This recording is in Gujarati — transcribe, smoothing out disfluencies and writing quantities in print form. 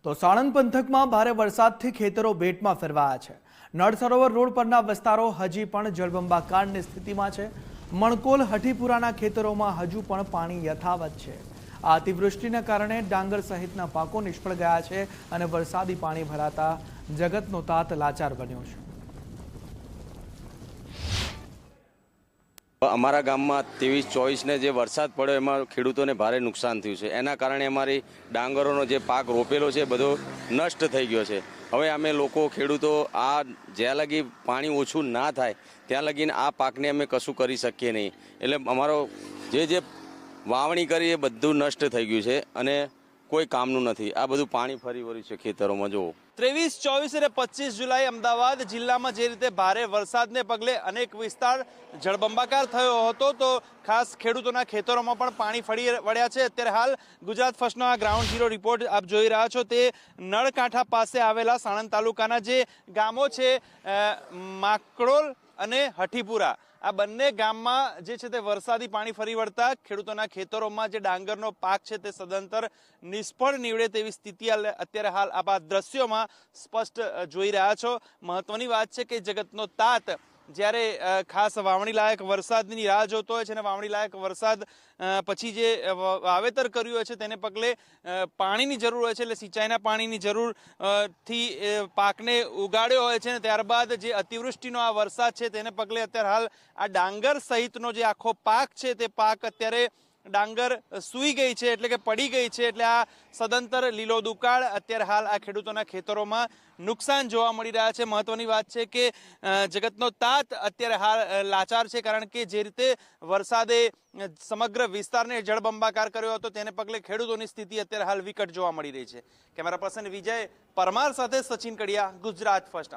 તો સાણંદ પંથકમાં ભારે વરસાદથી ખેતરો બેટમાં ફેરવાયા છે। નળ સરોવર રોડ પરના વિસ્તારો હજી પણ જળબંબાકારની સ્થિતિમાં છે। મણકોલ હઠીપુરાના ખેતરોમાં હજુ પણ પાણી યથાવત છે। આ અતિવૃષ્ટિના કારણે ડાંગર સહિતના પાકો નિષ્ફળ ગયા છે અને વરસાદી પાણી ભરાતા જગતનો તાત લાચાર બન્યો છે। અમારા ગામમાં 23-24 ને જે વરસાદ પડ્યો એમાં ખેડૂતોને ભારે નુકસાન થયું છે। એના કારણે અમારી ડાંગરોનો જે પાક રોપેલો છે બધો નષ્ટ થઈ ગયો છે। હવે અમે લોકો ખેડૂતો આ જ્યાં લગી પાણી ઓછું ના થાય ત્યાં લગીને આ પાકને અમે કશું કરી શકીએ નહીં। એટલે અમારો જે વાવણી કરી એ બધું નષ્ટ થઈ ગયું છે અને કોઈ કામનું નથી। આ બધું પાણી ફરી વળ્યું છે ખેતરોમાં। જુઓ 23, 24 અને 25 જુલાઈ અમદાવાદ જિલ્લામાં જે રીતે ભારે વરસાદને પગલે અનેક વિસ્તાર જળબંબાકાર થયો હતો તો ખાસ ખેડૂતોના ખેતરોમાં પણ પાણી ફરી વળ્યા છે। અત્યારે હાલ ગુજરાત ફર્સ્ટનો આ ગ્રાઉન્ડ ઝીરો રિપોર્ટ આપ જોઈ રહ્યા છો તે નળકાંઠા પાસે આવેલા સાણંદ તાલુકાના જે ગામો છે માકડોલ અને હઠીપુરા આ બંને ગામમાં જે છે તે વરસાદી પાણી ફરી વળતા ખેડૂતોના ખેતરોમાં જે ડાંગરનો પાક છે તે સદંતર નિષ્ફળ નીવડે તેવી સ્થિતિ અત્યારે હાલ આ દ્રશ્યોમાં સ્પષ્ટ જોઈ રહ્યા છો। મહત્વની વાત છે કે જગતનો તાત જ્યારે ખાસ વાવણી લાયક વરસાદની રાહ જોતો હોય છે અને વાવણી લાયક વરસાદ પછી જે વાવેતર કર્યું હોય છે તેને પગલે પાણીની જરૂર હોય છે એટલે સિંચાઈના પાણીની જરૂર થી પાકને ઉગાડ્યો હોય છે અને ત્યારબાદ જે અતિવૃષ્ટિનો આ વરસાદ છે તેને પગલે અત્યારે હાલ આ ડાંગર સહિતનો જે આખો પાક છે તે પાક અત્યારે ડાંગર સૂઈ ગઈ છે એટલે કે પડી ગઈ છે એટલે આ સદંતર લીલો દુકાળ અત્યારે હાલ આ ખેડૂતોના ખેતરોમાં નુકસાન જોવા મળી રહ્યા છે। મહત્વની વાત છે કે જગતનો તાત અત્યારે હાલ લાચાર છે કારણ કે જે રીતે વરસાદે સમગ્ર વિસ્તારને જળબંબાકાર કર્યો હતો તેને પગલે ખેડૂતોની સ્થિતિ અત્યારે હાલ વિકટ જોવા મળી રહી છે। કેમેરા પર્સન વિજય પરમાર સાથે સચિન કડિયા, ગુજરાત ફર્સ્ટ।